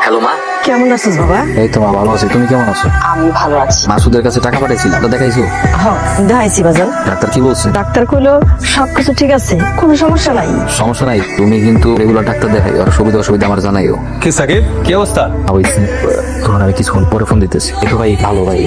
Hello মা, কেমন আছিস বাবা? এই তো মা ভালো আছি, তুমি কেমন আছো? আমি ভালো আছি। মাসুদের কাছে টাকা পাঠাইছিলাম, তো দেখাইছো? হ্যাঁ, দেখাইছি বাজান। ডাক্তার কি বলছে? ডাক্তার কইলো সবকিছু ঠিক আছে, কোনো সমস্যা নাই। সমস্যা নাই, তুমি কিন্তু রেগুলার ডাক্তার দেখাই, আর সুবিধা অসুবিধা আমার জানাইও। কি সাকিব, কি অবস্থা? তখন আমি কিছুক্ষণ পরে ফোন দিতেছি। একটু ভাই ভালো ভাই,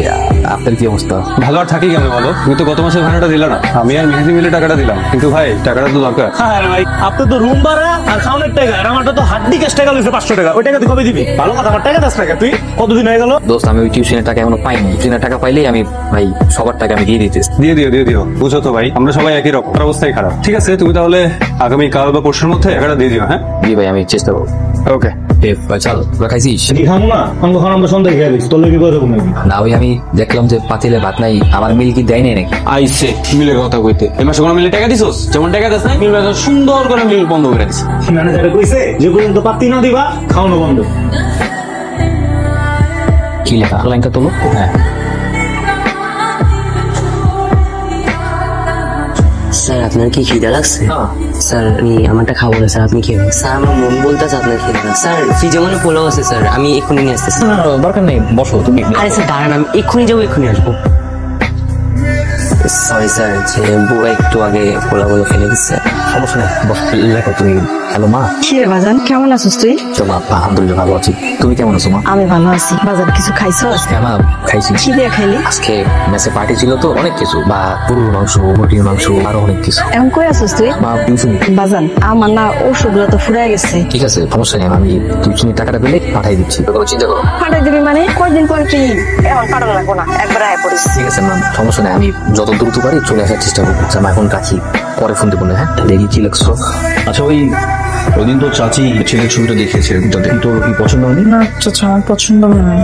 আপনার কি অবস্থা? ভালো আর থাকি কেন বলো? তুমি তো গত মাসের ভাড়াটা দিলা না, আমি আর মেহেদি মিলে টাকাটা দিলাম, কিন্তু ভাই টাকাটা তো দরকার। আরে ভাই, আপনি তো রুম ভাড়া আর খাওয়ানোর টাকা, আর আমারটা তো হাড্ডি ক্যাশ টাকা লইছে 500 টাকা। ওই টাকা তুই কবে দিবি? ভালো কথা, আমার টাকা 10 টাকা। তুই কতদিন হয়ে গেল? দোস্ত, আমি ওই টিউশনের টাকা এখনো পাইনি। টিউশনের টাকা পাইলেই আমি ভাই সবার টাকা আমি দিয়ে দিতেছি। দিয়ে দিও বুঝো তো ভাই, আমরা সবাই একই রকম, আমার অবস্থাই খারাপ। ঠিক আছে, তুমি তাহলে আগামী কাল বা পরশুর মধ্যে টাকাটা দিয়ে দিও। হ্যাঁ জি ভাই, আমি চেষ্টা করবো। ওকে। চল, তোরা খাইছিস? কি খাবো না? কখন আমরা সন্ধ্যা খেয়ে দিচ্ছি, তোর কি কথা বলবি? না ওই আমি দেখলাম যে পাতিলে ভাত নাই, আমার মিল কি দেয় নাই নাকি? আইসে মিলের কথা কইতে, এই মাসে কোনো মিলে টাকা দিছোস? যেমন টাকা দিস না, মিল সুন্দর করে মিল বন্ধ করে দিস। ম্যানেজারে কইছে যে পর্যন্ত পাত্তি না দিবা খাওয়ানো বন্ধ। কি লেখা লাইনটা তোলো। হ্যাঁ, স্যার আপনার কি খিদা লাগছে? স্যার আমি আমারটা খাবো না স্যার, আপনি খেয়ে স্যার। আমার মন বলতেছে আপনার খিদা লাগছে। স্যার ফ্রিজে মনে পোলাও আছে স্যার, আমি এক্ষুনি নিয়ে আসতেছি। দরকার নেই, বসো তুমি। আরে স্যার দাঁড়ান, আমি এক্ষুনি যাবো, এক্ষুনি আসবো। সরি স্যার, যে বুয়া একটু আগে পোলাগুলো ফেলে দিচ্ছে। সমস্যা নেই, বস। লেখো তুমি। হ্যালো মা। কি রে বাজান, কেমন আছিস তুই? তো মা, আলহামদুলিল্লাহ ভালো আছি, তুমি কেমন আছো মা? আমি ভালো আছি। বাজান কিছু খাইছস? হ্যাঁ মা, খাইছি। কি দিয়ে খাইলি? আজকে মেসে পার্টি ছিল তো, অনেক কিছু, বা গরুর মাংস, মুরগির মাংস, আরো অনেক কিছু। এখন কই আছিস তুই? মা টিউশন। বাজান আমার না ওষুধগুলো তো ফুরাই গেছে। ঠিক আছে, সমস্যা নেই, আমি টিউশনের টাকাটা পেলে পাঠাই দিচ্ছি, কোনো চিন্তা করো। পাঠাই দিবি মানে? কয়দিন পর কি? এখন পাঠানো লাগবো না, একবার আয় পড়িস। ঠিক আছে মা, সমস্যা নেই, আমি যত দ্রুত পারি চলে আসার চেষ্টা করবো। আচ্ছা মা, এখন রাখি, পরে ফোন দেবো না। হ্যাঁ, দেখি কি লাগছো। আচ্ছা ওই দিন তো চাচি ছেলের ছবিটা দেখিয়েছে, তোর কি পছন্দ হয়নি? না চাচা, আমার পছন্দ নয়।